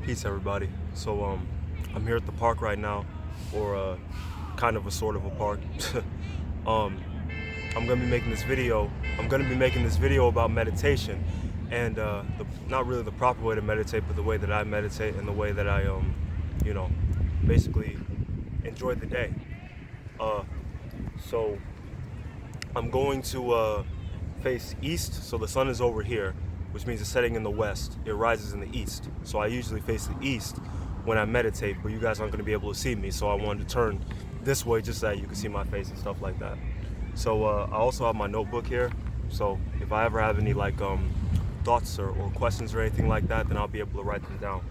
Peace, everybody. So I'm here at the park right now, or kind of a sort of a park. um, I'm gonna be making this video. I'm gonna be making this video about meditation, and not really the proper way to meditate, but the way that I meditate and the way that I you know, basically enjoy the day. Uh, so I'm going to face east, so the sun is over here, which means it's setting in the west. It rises in the east. So I usually face the east when I meditate, but you guys aren't going to be able to see me, so I wanted to turn this way just so that you can see my face and stuff like that. So I also have my notebook here, so if I ever have any thoughts or questions or anything like that, then I'll be able to write them down.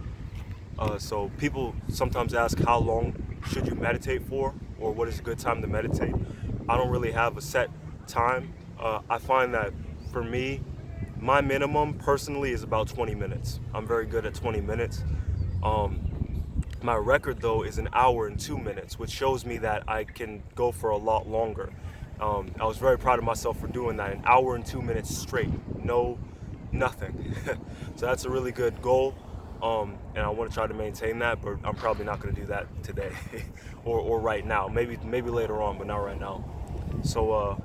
So people sometimes ask, how long should you meditate for, or what is a good time to meditate? I don't really have a set time. I find that for me, my minimum personally is about 20 minutes. I'm very good at 20 minutes. My record though is an hour and 2 minutes, which shows me that I can go for a lot longer. I was very proud of myself for doing that, an hour and 2 minutes straight, nothing. So that's a really good goal. And I want to try to maintain that, but I'm probably not going to do that today or right now. Maybe later on, but not right now. So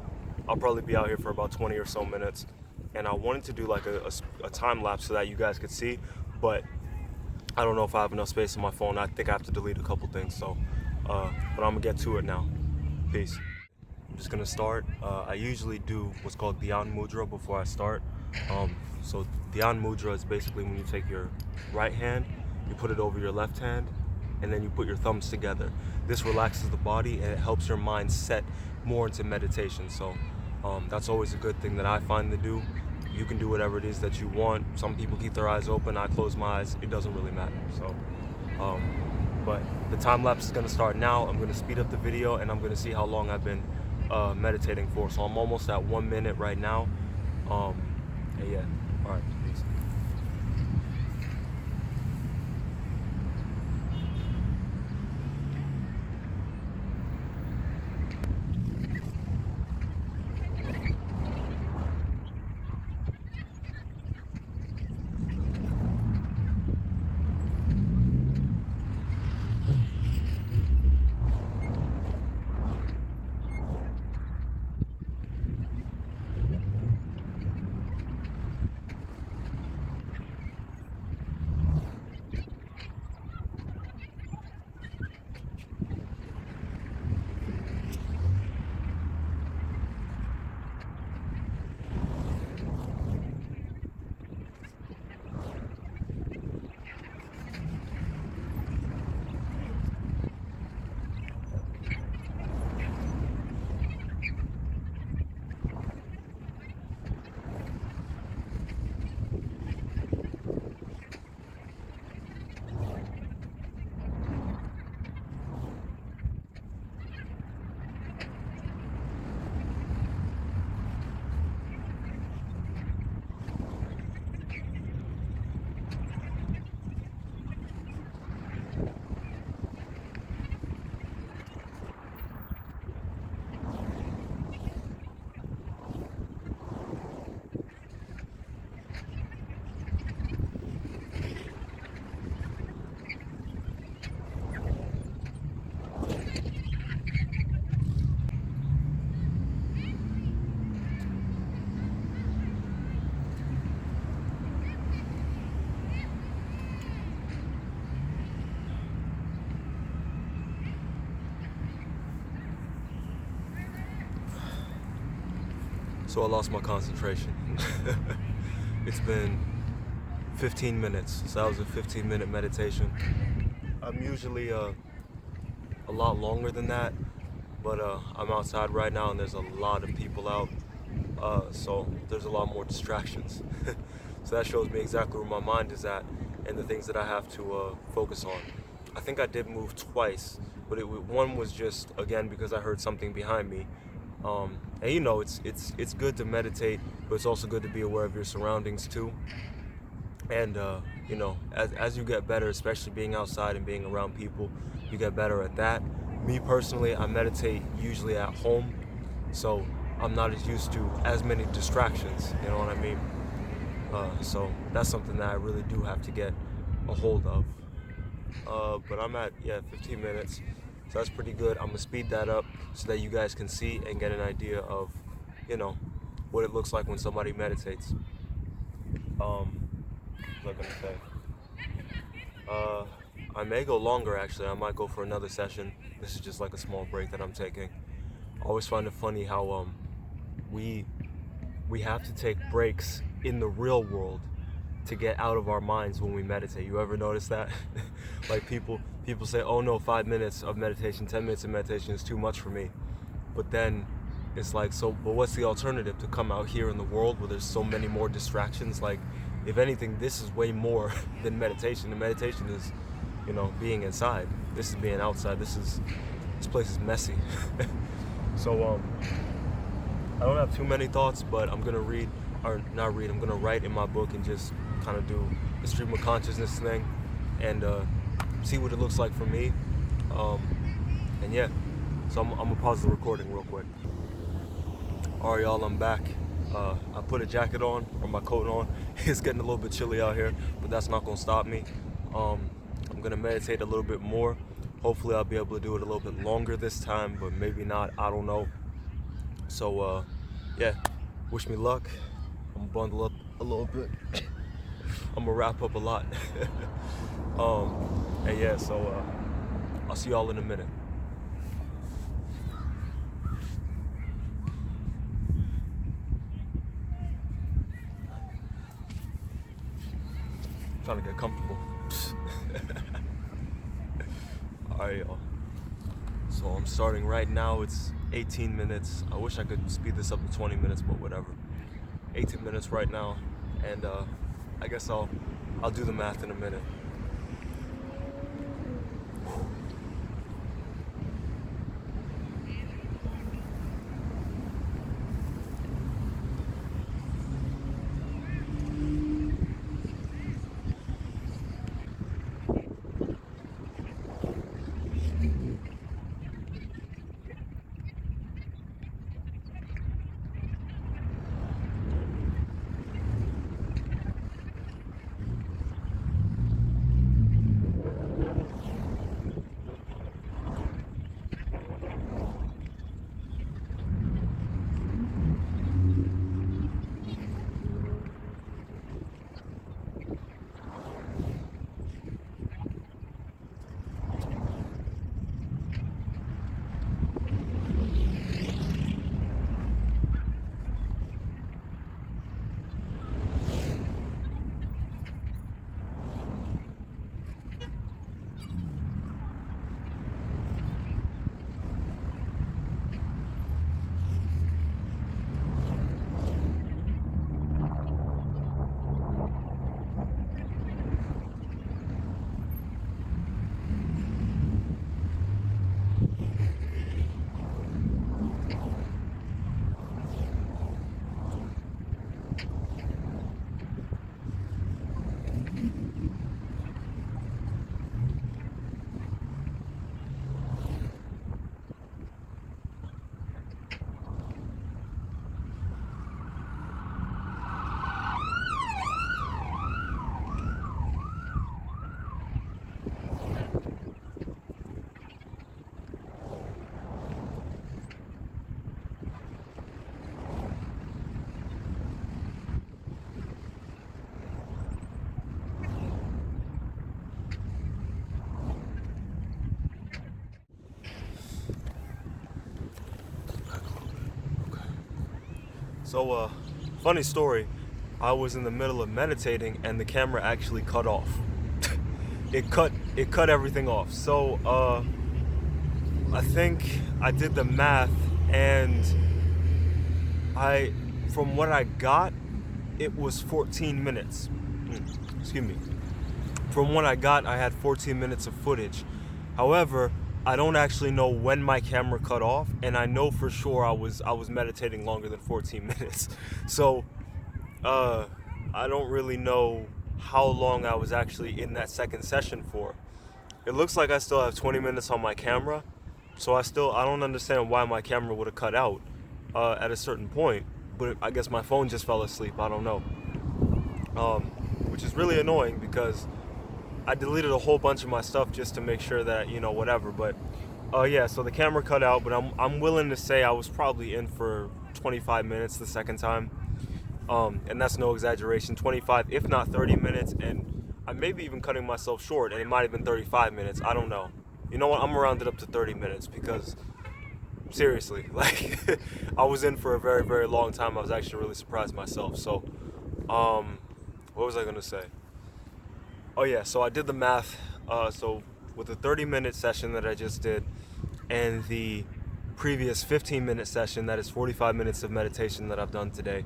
I'll probably be out here for about 20 or so minutes, and I wanted to do like a time lapse so that you guys could see, but I don't know if I have enough space on my phone. I think I have to delete a couple things, so but I'm gonna get to it now. Peace. I'm just gonna start. I usually do what's called Dhyan Mudra before I start. So Dhyan Mudra is basically when you take your right hand, you put it over your left hand, and then you put your thumbs together. This relaxes the body and it helps your mind set more into meditation. So that's always a good thing that I find to do. You can do whatever it is that you want. Some people keep their eyes open. I close my eyes. It doesn't really matter. So, but the time lapse is going to start now. I'm going to speed up the video and I'm going to see how long I've been meditating for. So I'm almost at 1 minute right now. And yeah. All right. Peace. So I lost my concentration. It's been 15 minutes, so that was a 15-minute meditation. I'm usually a lot longer than that, but I'm outside right now and there's a lot of people out, so there's a lot more distractions. So that shows me exactly where my mind is at and the things that I have to focus on. I think I did move twice, but one was just, again, because I heard something behind me. And you know, it's good to meditate, but it's also good to be aware of your surroundings too. And you know, as you get better, especially being outside and being around people, you get better at that. Me personally, I meditate usually at home, so I'm not as used to as many distractions, you know what I mean? So that's something that I really do have to get a hold of. But I'm at 15 minutes, so that's pretty good. I'm gonna speed that up so that you guys can see and get an idea of, what it looks like when somebody meditates. What was I gonna say? I may go longer actually. I might go for another session. This is just like a small break that I'm taking. I always find it funny how we have to take breaks in the real world to get out of our minds when we meditate. You ever notice that? Like people say, oh no, 5 minutes of meditation, 10 minutes of meditation is too much for me. But then it's like, but what's the alternative? To come out here in the world where there's so many more distractions? Like, if anything, this is way more than meditation. The meditation is, being inside. This is being outside. This place is messy. So I don't have too many thoughts, but I'm gonna I'm gonna write in my book and just kind of do the stream of consciousness thing and see what it looks like for me. And yeah, so I'm gonna pause the recording real quick. Alright y'all, I'm back. I put a jacket on, or my coat on. It's getting a little bit chilly out here, but that's not gonna stop me. I'm gonna meditate a little bit more. Hopefully I'll be able to do it a little bit longer this time, but maybe not, I don't know. So yeah, wish me luck. I'm gonna bundle up a little bit. I'm gonna wrap up a lot. And yeah, so I'll see y'all in a minute. Trying to get comfortable. Alright y'all, so I'm starting right now. It's 18 minutes. I wish I could speed this up to 20 minutes, but whatever. 18 minutes right now, and I guess I'll do the math in a minute. So, funny story, I was in the middle of meditating and the camera actually cut off. It cut everything off. So, I think I did the math, and from what I got, it was 14 minutes. Excuse me. From what I got, I had 14 minutes of footage. However, I don't actually know when my camera cut off, and I know for sure I was meditating longer than 14 minutes. So I don't really know how long I was actually in that second session for. It looks like I still have 20 minutes on my camera, so I don't understand why my camera would have cut out at a certain point, but I guess my phone just fell asleep, I don't know. Which is really annoying because I deleted a whole bunch of my stuff just to make sure that, you know, whatever. But yeah, so the camera cut out, but I'm willing to say I was probably in for 25 minutes the second time. And that's no exaggeration, 25, if not 30 minutes, and I may be even cutting myself short, and it might have been 35 minutes, I don't know. You know what, I'm gonna round it up to 30 minutes, because, seriously, like, I was in for a very, very long time. I was actually really surprised myself. So, what was I gonna say? Oh yeah, so I did the math, so with the 30-minute session that I just did, and the previous 15-minute session, that is 45 minutes of meditation that I've done today,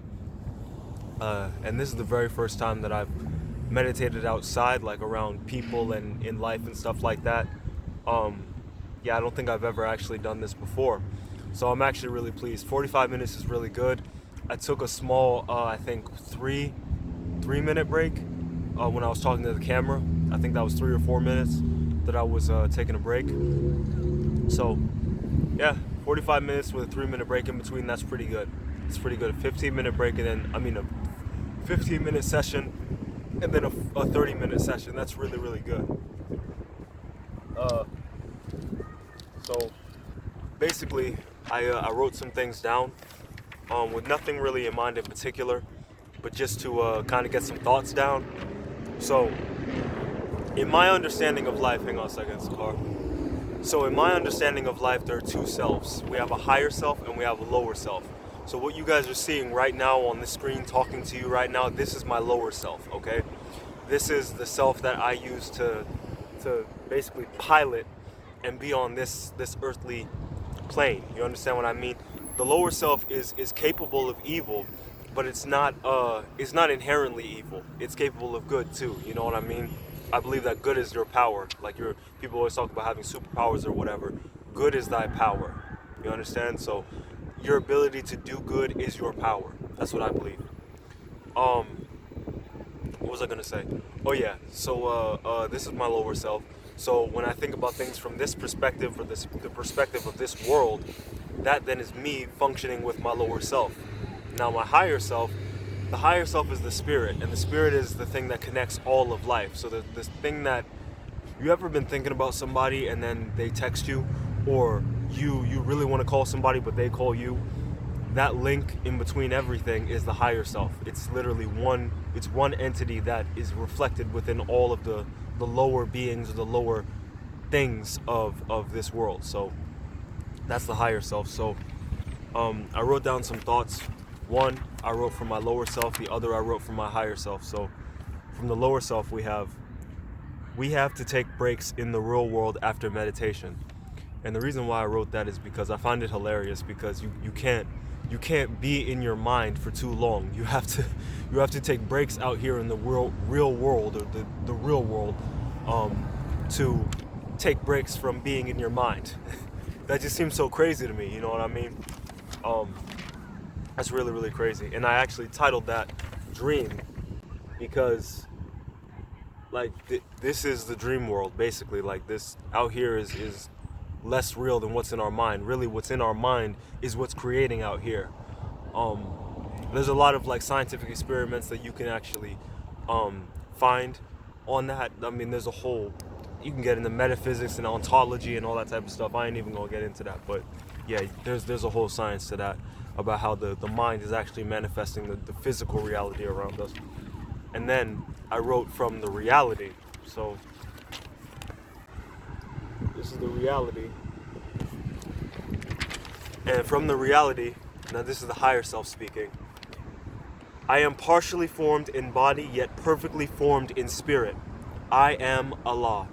and this is the very first time that I've meditated outside, like around people and in life and stuff like that. Yeah, I don't think I've ever actually done this before. So I'm actually really pleased. 45 minutes is really good. I took a small, I think 3-minute break when I was talking to the camera. I think that was 3 or 4 minutes that I was taking a break. So yeah, 45 minutes with a 3-minute break in between, that's pretty good. It's pretty good. A 15-minute break and then, a 15-minute session and then a 30-minute session. That's really, really good. So basically, I wrote some things down with nothing really in mind in particular, but just to kind of get some thoughts down. So in my understanding of life, hang on a second, it's a car. So in my understanding of life, there are two selves. We have a higher self and we have a lower self. So what you guys are seeing right now on the screen, talking to you right now, this is my lower self, okay? This is the self that I use to basically pilot and be on this earthly plane. You understand what I mean? The lower self is capable of evil, but it's not inherently evil. It's capable of good too. You know what I mean? I believe that good is your power. Like people always talk about having superpowers or whatever. Good is thy power. You understand? So your ability to do good is your power. That's what I believe. What was I gonna say? Oh yeah. So this is my lower self. So when I think about things from this perspective, or the perspective of this world, that then is me functioning with my lower self. Now my higher self, the higher self is the spirit, and the spirit is the thing that connects all of life. So this thing that, you ever been thinking about somebody and then they text you, or you really want to call somebody but they call you? That link in between everything is the higher self. It's literally one entity that is reflected within all of the lower beings or the lower things of this world. So that's the higher self. So I wrote down some thoughts. One I wrote from my lower self, the other I wrote from my higher self. So from the lower self, we have to take breaks in the real world after meditation. And the reason why I wrote that is because I find it hilarious, because you can't be in your mind for too long. You have to take breaks out here in the real world, or the real world, to take breaks from being in your mind. That just seems so crazy to me, you know what I mean? That's really, really crazy. And I actually titled that Dream, because like this is the dream world, basically. Like, this out here is less real than what's in our mind. Really, what's in our mind is what's creating out here. There's a lot of like scientific experiments that you can actually find on that. I mean, there's a whole, you can get into metaphysics and ontology and all that type of stuff. I ain't even gonna get into that, but yeah, there's a whole science to that, about how the mind is actually manifesting the physical reality around us. And then I wrote from the reality. So this is the reality. And from the reality, now this is the higher self speaking. I am partially formed in body, yet perfectly formed in spirit. I am Allah.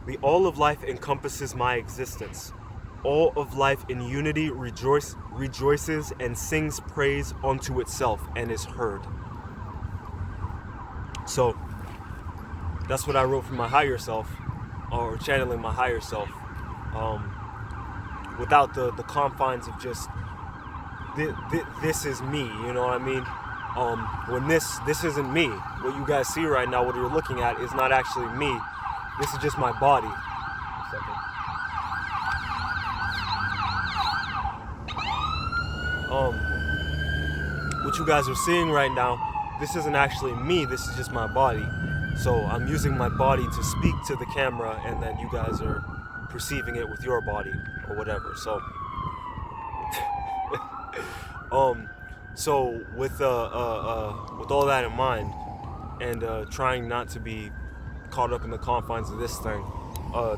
The all of life encompasses my existence. All of life in unity rejoices and sings praise unto itself and is heard. So that's what I wrote for my higher self, or channeling my higher self, without the confines of just this is me, you know what I mean? When this isn't me. What you guys see right now, what you're looking at, is not actually me. This is just my body. A second. What you guys are seeing right now, this isn't actually me, this is just my body. So I'm using my body to speak to the camera, and then you guys are perceiving it with your body or whatever. So, with all that in mind, and trying not to be caught up in the confines of this thing,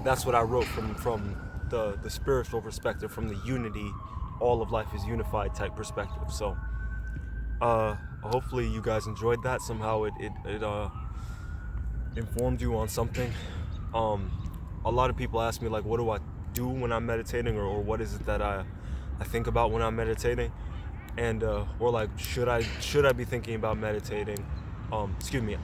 that's what I wrote from the spiritual perspective, from the unity, all of life is unified type perspective. So, hopefully you guys enjoyed that. Somehow it informed you on something. A lot of people ask me, like, what do I do when I'm meditating, or what is it that I think about when I'm meditating, and or like, should I be thinking about meditating?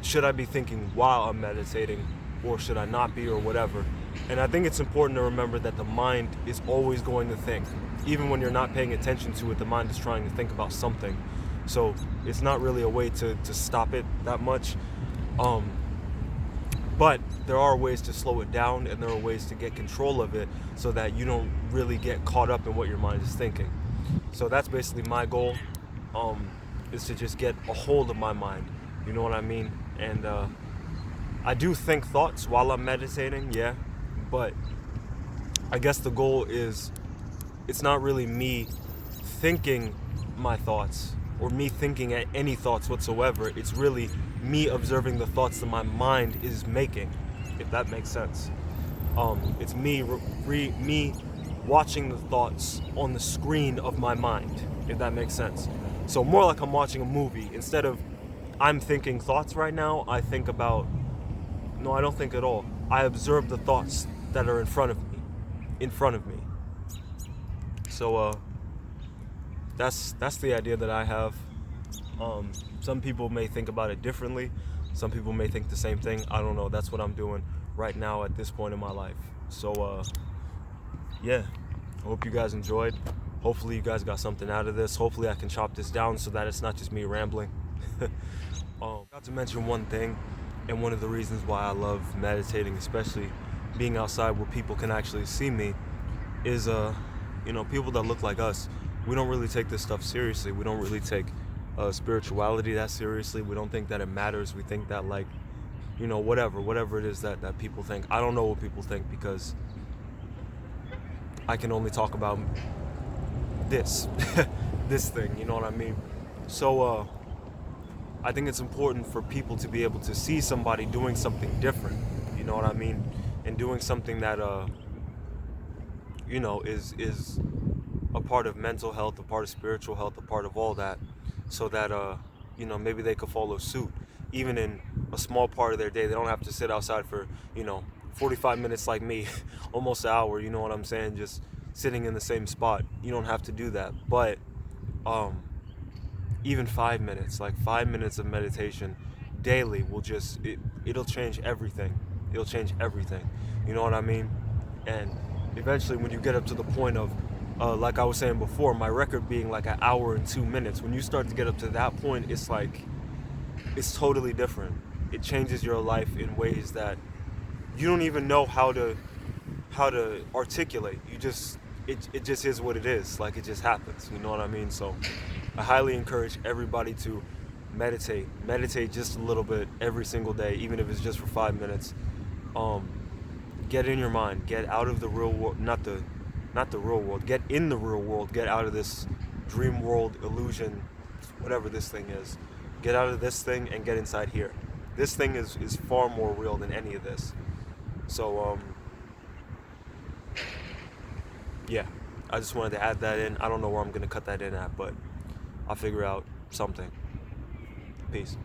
Should I be thinking while I'm meditating, or should I not be, or whatever? And I think it's important to remember that the mind is always going to think. Even when you're not paying attention to it, the mind is trying to think about something. So it's not really a way to stop it that much. But there are ways to slow it down, and there are ways to get control of it so that you don't really get caught up in what your mind is thinking. So that's basically my goal, is to just get a hold of my mind. You know what I mean? And I do think thoughts while I'm meditating, yeah. But I guess the goal is, it's not really me thinking my thoughts or me thinking at any thoughts whatsoever. It's really me observing the thoughts that my mind is making, if that makes sense. It's me me watching the thoughts on the screen of my mind, if that makes sense. So more like I'm watching a movie. Instead of I'm thinking thoughts right now, I don't think at all. I observe the thoughts that are in front of me. So that's the idea that I have. Some people may think about it differently. Some people may think the same thing. I don't know. That's what I'm doing right now at this point in my life. So yeah, I hope you guys enjoyed. Hopefully you guys got something out of this. Hopefully I can chop this down so that it's not just me rambling. Got to mention one thing, and one of the reasons why I love meditating, especially being outside where people can actually see me, is people that look like us. We don't really take this stuff seriously. We don't really take spirituality that seriously. We don't think that it matters. We think that, like, whatever it is that people think. I don't know what people think, because I can only talk about this thing, you know what I mean? So I think it's important for people to be able to see somebody doing something different, you know what I mean? And doing something that is a part of mental health, a part of spiritual health, a part of all that, so that maybe they could follow suit, even in a small part of their day. They don't have to sit outside for 45 minutes like me, almost an hour, you know what I'm saying, just sitting in the same spot. You don't have to do that. But even 5 minutes, like 5 minutes of meditation daily will it'll change everything. It'll change everything, you know what I mean? And eventually, when you get up to the point of like I was saying before, my record being like 1 hour and 2 minutes, when you start to get up to that point, it's like, it's totally different. It changes your life in ways that you don't even know how to articulate. It just is what it is. Like, it just happens, you know what I mean? So I highly encourage everybody to meditate just a little bit every single day, even if it's just for 5 minutes. Get in your mind, get out of the real world, not the real world, get in the real world, get out of this dream world illusion, whatever this thing is. Get out of this thing and get inside here. This thing is far more real than any of this. So yeah, I just wanted to add that in. I don't know where I'm gonna cut that in at, but I'll figure out something. Peace.